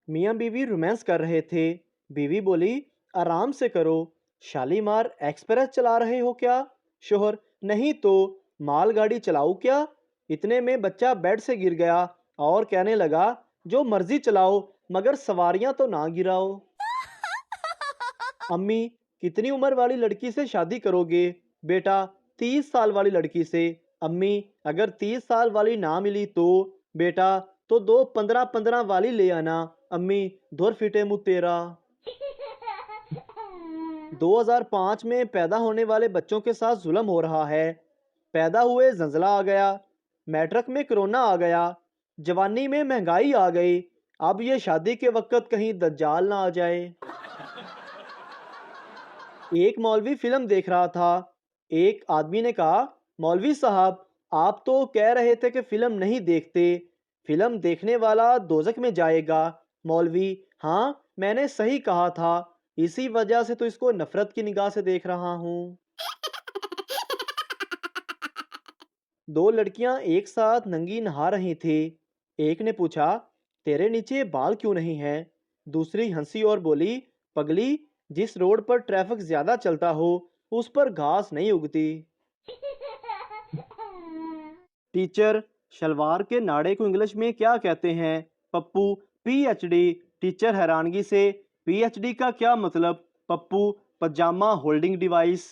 मियाँ बीवी रोमांस कर रहे थे। बीवी बोली, आराम से करो, शालीमार एक्सप्रेस चला रहे हो क्या? शोहर, नहीं तो, मालगाड़ी चलाऊं क्या? इतने में बच्चा बेड से गिर गया और कहने लगा, जो मर्जी चलाओ मगर सवारियां तो ना गिराओ। अम्मी, कितनी उम्र वाली लड़की से शादी करोगे? बेटा, 30 साल वाली लड़की से। अम्मी, अगर 30 साल वाली ना मिली तो? बेटा, तो दो 15-15 वाली ले आना। अम्मी, धुर फिटे मुँह तेरा। 2005 में पैदा होने वाले बच्चों के साथ जुल्म हो रहा है। पैदा हुए जंजला आ गया, मैट्रिक में कोरोना आ गया, जवानी में महंगाई आ गई। अब ये शादी के वक्त कहीं दज्जाल ना आ जाए। एक मौलवी फिल्म देख रहा था। एक आदमी ने कहा, मौलवी साहब, आप तो कह रहे थे कि फिल्म नहीं देखते, फिल्म देखने वाला दोजक में जाएगा। मौलवी, हाँ, मैंने सही कहा था, इसी वजह से तो इसको नफरत की निगाह से देख रहा हूँ। दो लड़कियां एक साथ नंगी नहा रही थी। एक ने पूछा, तेरे नीचे बाल क्यों नहीं हैं? दूसरी हंसी और बोली, पगली, जिस रोड पर ट्रैफिक ज्यादा चलता हो उस पर घास नहीं उगती। टीचर, शलवार के नाड़े को इंग्लिश में क्या कहते हैं? पप्पू, पीएचडी। टीचर हैरानगी से, पीएचडी का क्या मतलब? पप्पू, पजामा होल्डिंग डिवाइस।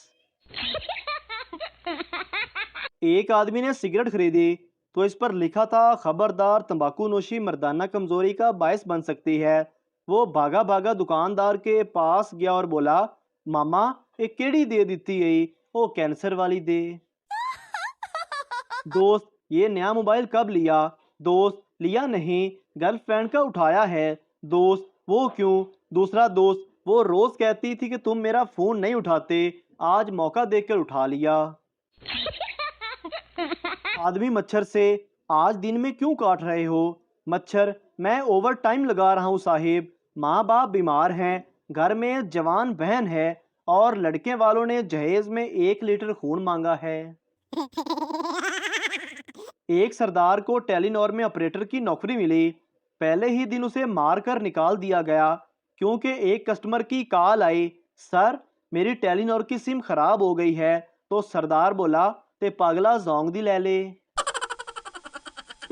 एक आदमी ने सिगरेट खरीदी तो इस पर लिखा था, खबरदार, तंबाकू नोशी मर्दाना कमजोरी का बायस बन सकती है। वो भागा भागा दुकानदार के पास गया और बोला, मामा, एक केड़ी दे दी है? ओ कैंसर वाली दे। दोस्त, ये नया मोबाइल कब लिया? दोस्त, लिया नहीं, गर्लफ्रेंड का उठाया है। दोस्त, वो क्यों? दूसरा दोस्त, वो रोज कहती थी कि तुम मेरा फोन नहीं उठाते, आज मौका देखकर उठा लिया। आदमी मच्छर से, आज दिन में क्यों काट रहे हो? मच्छर, मैं ओवर टाइम लगा रहा हूँ साहिब, माँ बाप बीमार हैं, घर में जवान बहन है और लड़के वालों ने जहेज में 1 लीटर खून मांगा है। एक सरदार को टेलीनॉर में ऑपरेटर की नौकरी मिली। पहले ही दिन उसे मारकर निकाल दिया गया क्योंकि एक कस्टमर की कॉल आई, सर, मेरी टेलीनॉर की सिम खराब हो गई है। तो सरदार बोला, ते पागला जोंग दी ले ले।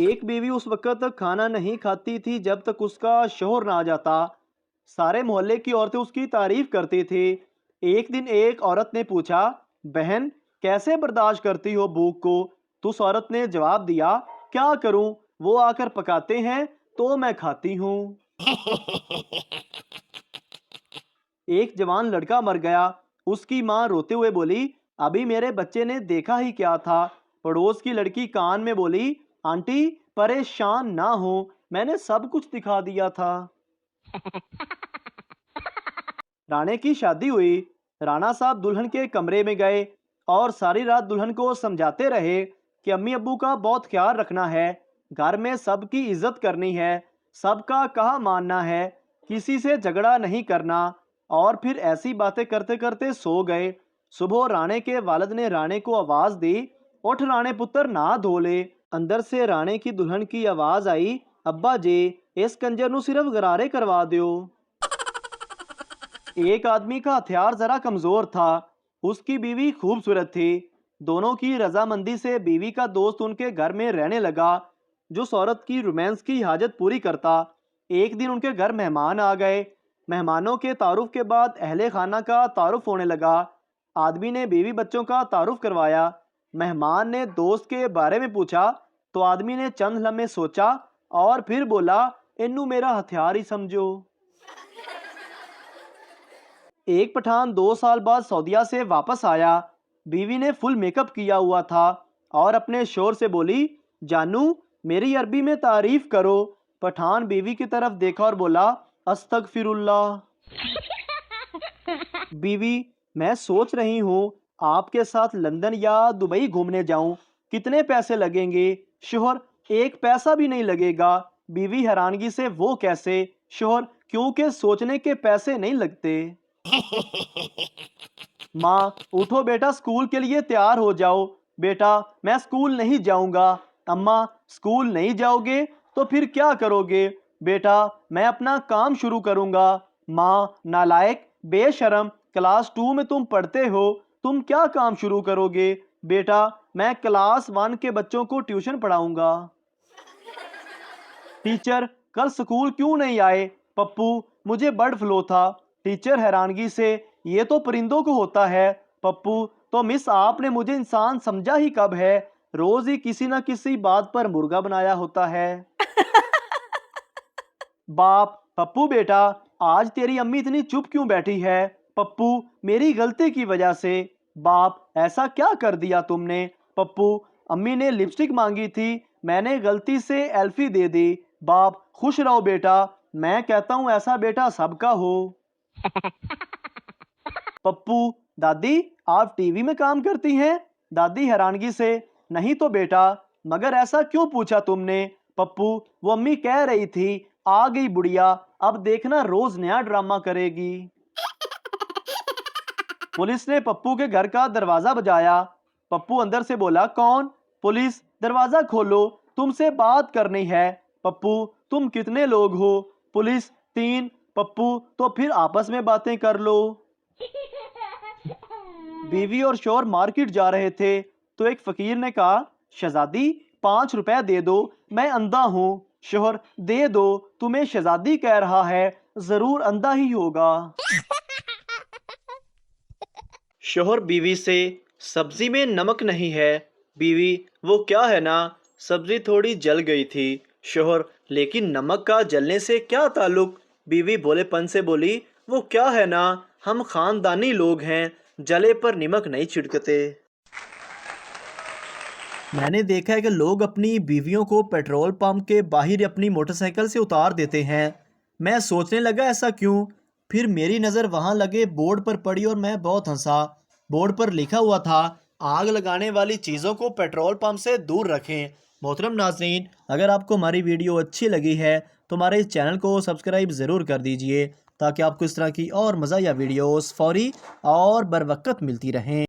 एक बीवी उस वक्त तक खाना नहीं खाती थी जब तक उसका शोहर ना आ जाता। सारे मोहल्ले की औरतें उसकी तारीफ करती थी। एक दिन एक औरत ने पूछा, बहन, कैसे बर्दाश्त करती हो भूख को? तो उस औरत ने जवाब दिया, क्या करूं, वो आकर पकाते हैं तो मैं खाती हूँ। एक जवान लड़का मर गया। उसकी माँ रोते हुए बोली, अभी मेरे बच्चे ने देखा ही क्या था? पड़ोस की लड़की कान में बोली, आंटी, परेशान ना हो, मैंने सब कुछ दिखा दिया था। राणे की शादी हुई। राणा साहब दुल्हन के कमरे में गए और सारी रात दुल्हन को समझाते रहे कि अम्मी अब्बू का बहुत ख्याल रखना है, घर में सबकी इज्जत करनी है, सबका कहा मानना है, किसी से झगड़ा नहीं करना। और फिर ऐसी बातें करते करते सो गए। सुबह राणे के वालिद ने राणे को आवाज दी, उठ राणे पुत्र, नहा धो ले। अंदर से राणे की दुल्हन की आवाज आई, अब्बा जी, इस कंजर नू सिर्फ गरारे करवा दियो। एक आदमी का हथियार जरा कमजोर था, उसकी बीवी खूबसूरत थी। दोनों की रजामंदी से बीवी का दोस्त उनके घर में रहने लगा, जो उस औरत की रोमांस की हाजत पूरी करता। एक दिन उनके घर मेहमान आ गए। मेहमानों के तारुफ के बाद अहले खाना का तारुफ होने लगा। आदमी ने बीवी बच्चों का तारुफ करवाया। मेहमान ने दोस्त के बारे में पूछा तो आदमी ने चंद लम्हे सोचा और फिर बोला, इन्नू मेरा हथियार ही समझो। एक पठान 2 साल बाद सऊदीया से वापस आया। बीवी ने फुल मेकअप किया हुआ था और अपने शोर से बोली, जानू, मेरी अरबी में तारीफ करो। पठान बीवी की तरफ देखा और बोला, अस्तगफिरुल्लाह। बीवी, मैं सोच रही हूँ आपके साथ लंदन या दुबई घूमने जाऊं, कितने पैसे लगेंगे? शोहर, एक पैसा भी नहीं लगेगा। बीवी हैरानगी से, वो कैसे? शोहर, क्योंकि सोचने के पैसे नहीं लगते। माँ, उठो बेटा, स्कूल के लिए तैयार हो जाओ। बेटा, मैं स्कूल नहीं जाऊंगा। अम्मा, स्कूल नहीं जाओगे तो फिर क्या करोगे? बेटा मैं अपना काम शुरू करूँगा। माँ नालायक, बेशरम, क्लास 2 में तुम पढ़ते हो, तुम क्या काम शुरू करोगे? बेटा मैं क्लास 1 के बच्चों को ट्यूशन पढ़ाऊँगा। टीचर कल स्कूल क्यों नहीं आए? पप्पू मुझे बर्ड फ्लू था। टीचर हैरानगी से, ये तो परिंदों को होता है। पप्पू तो मिस आपने मुझे इंसान समझा ही कब है? रोज ही किसी न किसी बात पर मुर्गा बनाया होता है। बाप पप्पू बेटा आज तेरी अम्मी इतनी चुप क्यों बैठी है? पप्पू मेरी गलती की वजह से। बाप ऐसा क्या कर दिया तुमने? पप्पू अम्मी ने लिपस्टिक मांगी थी, मैंने गलती से एल्फी दे दी। बाप खुश रहो बेटा, मैं कहता हूँ ऐसा बेटा सबका हो। पप्पू दादी आप टीवी में काम करती हैं? दादी हैरानगी से, नहीं तो बेटा, मगर ऐसा क्यों पूछा तुमने? पप्पू वो अम्मी कह रही थी आ गई बुढ़िया, अब देखना रोज नया ड्रामा करेगी। पुलिस ने पप्पू के घर का दरवाजा बजाया। पप्पू अंदर से बोला कौन? पुलिस दरवाजा खोलो, तुमसे बात करनी है। पप्पू तुम कितने लोग हो? पुलिस 3। पप्पू तो फिर आपस में बातें कर लो। बीवी और शोहर मार्केट जा रहे थे तो एक फकीर ने कहा शहजादी 5 रुपए दे दो, मैं अंधा हूँ। शोहर दे दो, तुम्हें शहजादी कह रहा है, जरूर अंधा ही होगा। शोहर बीवी से, सब्जी में नमक नहीं है। बीवी वो क्या है ना, सब्जी थोड़ी जल गई थी। शोहर लेकिन नमक का जलने से क्या ताल्लुक? बीवी भोलेपन से बोली वो क्या है ना, हम खानदानी लोग हैं, जले पर नमक नहीं छिड़कते। मैंने देखा है कि लोग अपनी बीवियों को पेट्रोल पंप के बाहर अपनी मोटरसाइकिल से उतार देते हैं। मैं सोचने लगा ऐसा क्यों? फिर मेरी नज़र वहाँ लगे बोर्ड पर पड़ी और मैं बहुत हंसा। बोर्ड पर लिखा हुआ था आग लगाने वाली चीज़ों को पेट्रोल पंप से दूर रखें। मोहतरम नाज़रीन, अगर आपको हमारी वीडियो अच्छी लगी है तो हमारे इस चैनल को सब्सक्राइब ज़रूर कर दीजिए ताकि आपको इस तरह की और मज़ा या वीडियोस फौरी और बर वक्त मिलती रहें।